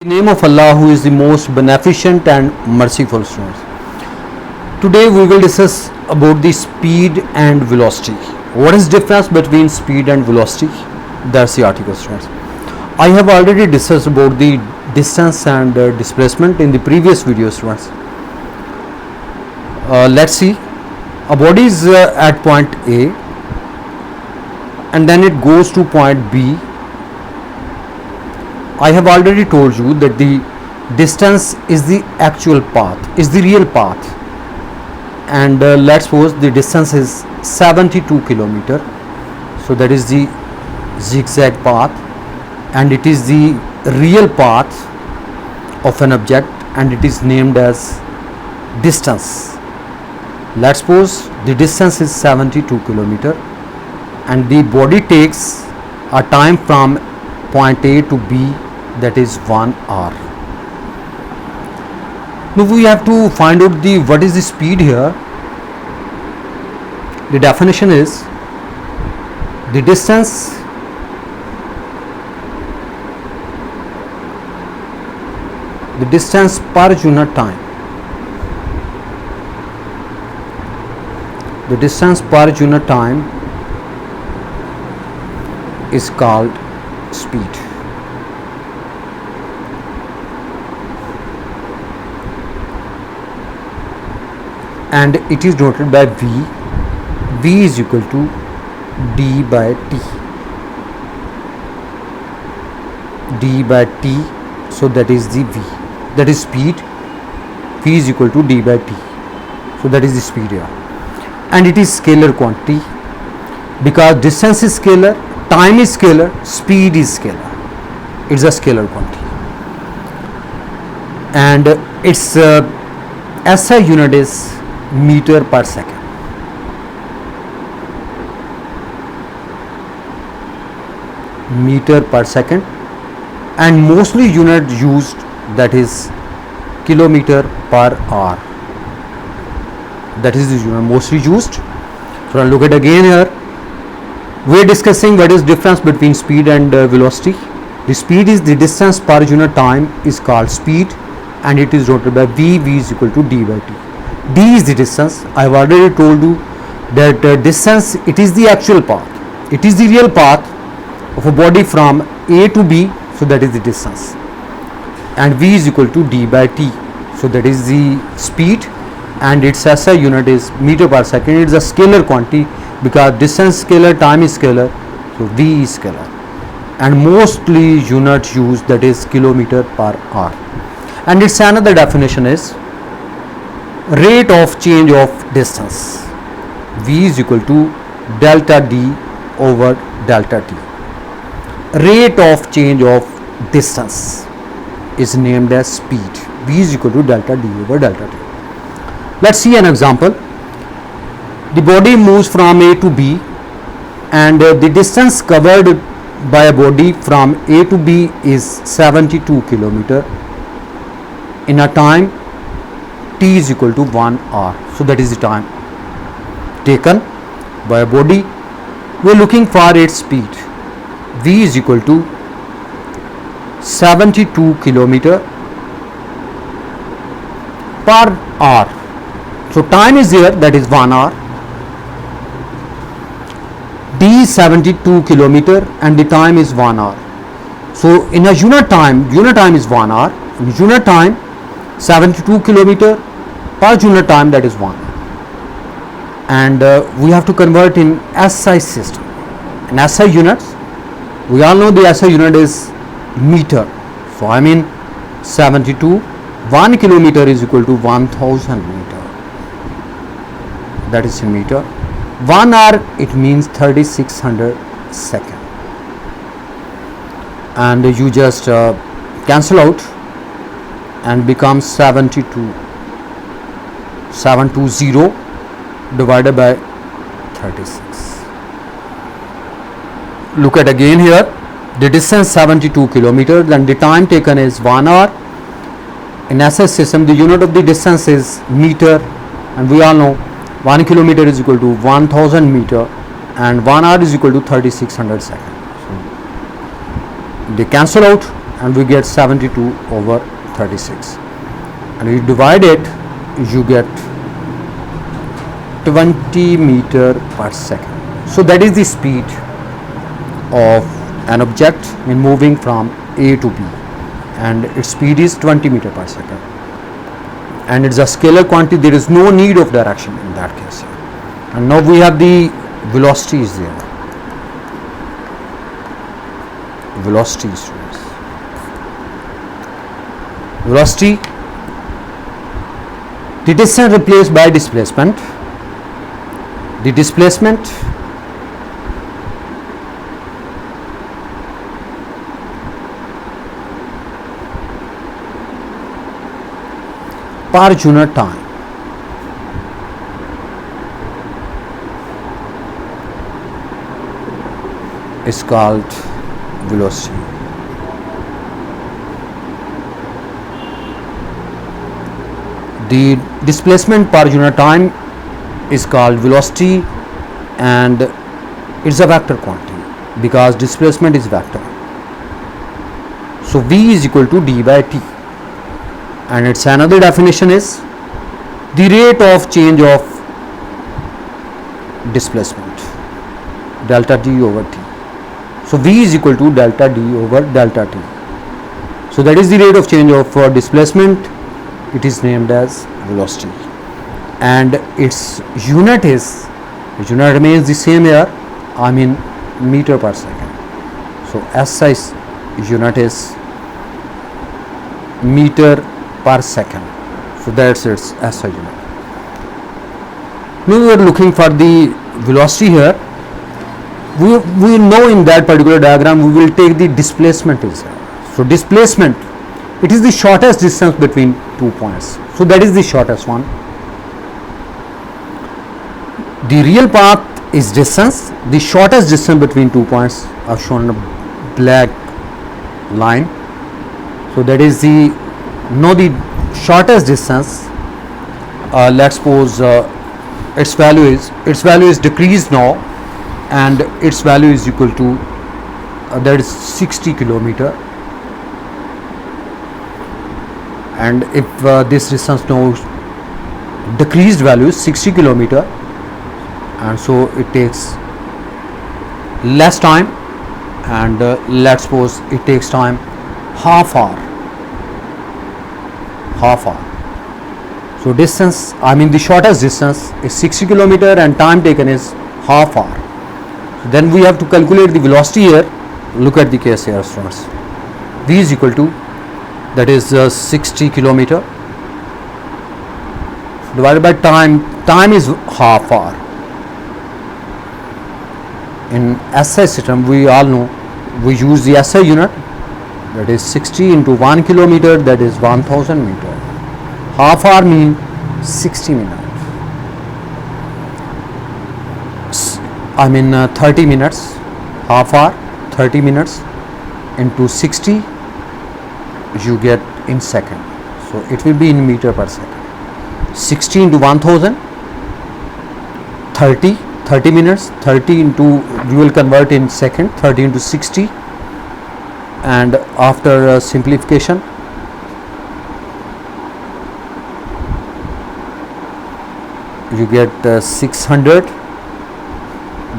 In the name of Allah, who is the most beneficent and merciful, students. Today we will discuss about the speed and velocity. What is difference between speed and velocity? That's the article, students. I have already discussed about the distance and displacement in the previous video, students. Let's see. A body is at point A and then it goes to point B. I have already told you that the distance is the actual path, is the real path, and let's suppose the distance is 72 kilometer. So that is the zigzag path, and it is the real path of an object, and it is named as distance. Let's suppose the distance is 72 kilometer, and the body takes a time from point A to B, that is 1 hour. Now we have to find out what is the speed here. The definition is the distance per unit time. The distance per unit time is called speed. And it is denoted by V. V is equal to d by t. D by t, so that is the V. That is speed. V is equal to d by t. So that is the speed here. And it is scalar quantity, because distance is scalar, time is scalar, speed is scalar. It's a scalar quantity. And its SI unit is meter per second. Meter per second, and mostly unit used, that is kilometer per hour. That is the unit mostly used. So look at again here. We are discussing what is difference between speed and velocity. The speed is the distance per unit time is called speed, and it is denoted by V. V is equal to d by t. D is the distance. I have already told you that distance, it is the actual path. It is the real path of a body from A to B. So that is the distance. And V is equal to d by t. So that is the speed, and its SI unit is meter per second. It is a scalar quantity, because distance scalar, time is scalar. So V is scalar. And mostly unit used, that is kilometer per hour. And its another definition is rate of change of distance. V is equal to delta D over delta T. Rate of change of distance is named as speed. V is equal to delta D over delta T. Let's see an example. The body moves from A to B, and the distance covered by a body from A to B is 72 kilometer in a time t is equal to 1 hour. So that is the time taken by a body. We are looking for its speed. V is equal to 72 kilometer per hour. So time is there, that is 1 hour. D is 72 kilometer and the time is 1 hour. So in a unit time is 1 hour. In unit time, 72 kilometer per unit time, that is 1. And we have to convert in SI system. In SI units, we all know the SI unit is meter. So I mean 72, 1 kilometer is equal to 1000 meter. That is in meter. 1 hour, it means 3600 second. And you just cancel out and becomes 720 divided by 36. Look at again here. The distance 72 kilometers, then the time taken is 1 hour. In SI system, the unit of the distance is meter, and we all know 1 kilometer is equal to 1000 meter, and 1 hour is equal to 3600 seconds. So they cancel out and we get 72 over 36, and you divide it, you get 20 meter per second. So that is the speed of an object in moving from A to B, and its speed is 20 meter per second, and it's a scalar quantity. There is no need of direction in that case. And now we have the velocity is there. Velocity, students. Velocity, the distance replaced by displacement. The displacement per unit time. Is called velocity. The displacement per unit time is called velocity, and it's a vector quantity because displacement is vector. So V is equal to d by t, and its another definition is the rate of change of displacement, delta d over t. So V is equal to delta d over delta t. So that is the rate of change of displacement. It is named as velocity, and its unit remains the same here. I mean meter per second. So SI unit is meter per second. So that's its SI unit. Now we are looking for the velocity here. We know in that particular diagram we will take the displacement is here. So displacement, it is the shortest distance between 2 points. So that is the shortest one. The real path is distance. The shortest distance between 2 points are shown in a black line. So that is the shortest distance. Let's suppose its value is decreased now, and its value is equal to that is 60 kilometer. And if this distance now decreased value is 60 kilometer, and so it takes less time, and let's suppose it takes time half hour. So distance, I mean the shortest distance is 60 kilometer and time taken is half hour. So then we have to calculate the velocity here. Look at the case here, students. V is equal to, that is 60 kilometer divided by time is half hour. In SI system we all know we use the SI unit, that is 60 into 1 kilometer, that is 1000 meter. Half hour means 60 minutes. 30 minutes. Half hour, 30 minutes into 60, you get in second. So it will be in meter per second. 60 into 1000, 30 minutes, 30 into, you will convert in second, 30 into 60, and after simplification, you get 600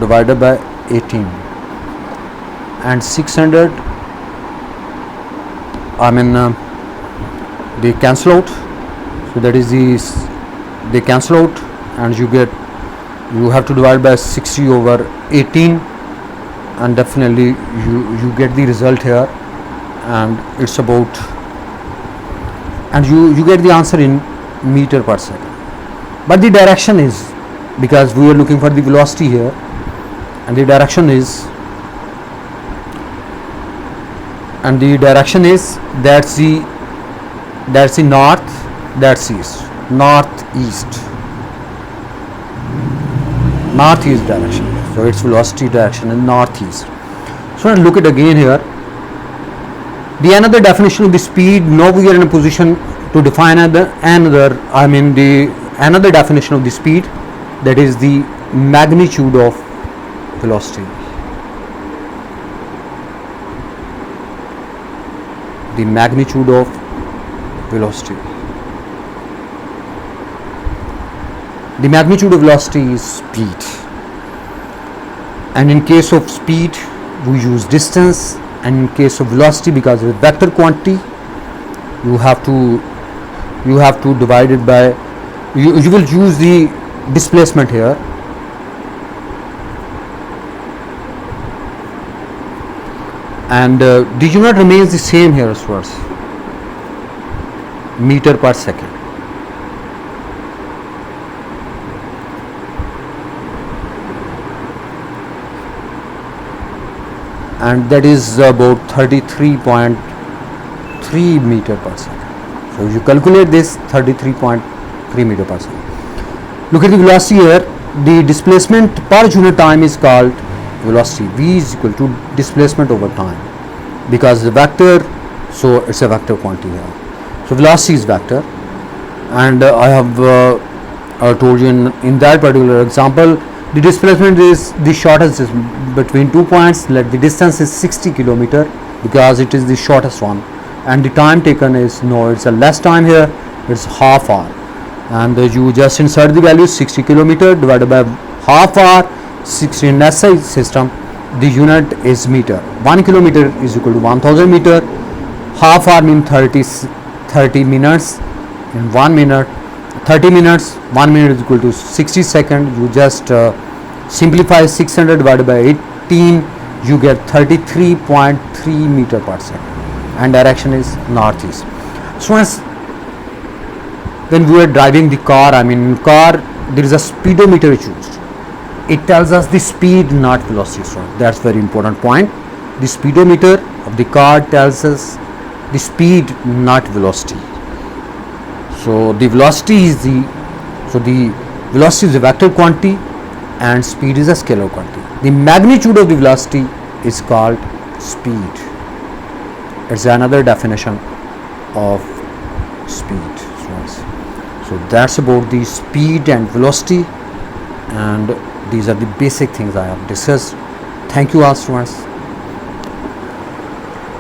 divided by 18, and 600 they cancel out. So that is they cancel out, and you have to divide by 60 over 18, and definitely you get the result here, and it's about, and you get the answer in meter per second. But the direction is, because we are looking for the velocity here, and the direction is that's the north, that's east, northeast direction. So its velocity direction is northeast. So look at again here. The another definition of the speed. Now we are in a position to define another definition of the speed, that is the magnitude of velocity. the magnitude of velocity. The magnitude of velocity is speed, and in case of speed we use distance, and in case of velocity, because it's a vector quantity, you have to divide it by, you will use the displacement here, and the unit remains the same here as well, meter per second. And that is about 33.3 meter per second. So you calculate this, 33.3 meter per second. Look at the velocity here. The displacement per unit time is called velocity. V is equal to displacement over time, because the vector, so it's a vector quantity here. So velocity is vector, and I have told you in that particular example, the displacement is the shortest distance between 2 points. Let the distance is 60 kilometer, because it is the shortest one, and the time taken is, no, it's a less time here, it's half hour, and you just insert the value 60 kilometer divided by half hour, 60 in SI system, the unit is meter. 1 kilometer is equal to 1000 meter. Half hour means 30 minutes. In 1 minute, 30 minutes, 1 minute is equal to 60 seconds. You just simplify 600 divided by 18, you get 33.3 meter per second, and direction is northeast. So as when we are driving the car, in car there is a speedometer used. It tells us the speed, not velocity. So that's very important point. The speedometer of the car tells us the speed, not velocity. So the velocity is the velocity is a vector quantity, and speed is a scalar quantity. The magnitude of the velocity is called speed. It's another definition of speed. So that's about the speed and velocity, and these are the basic things I have discussed. Thank you all, students.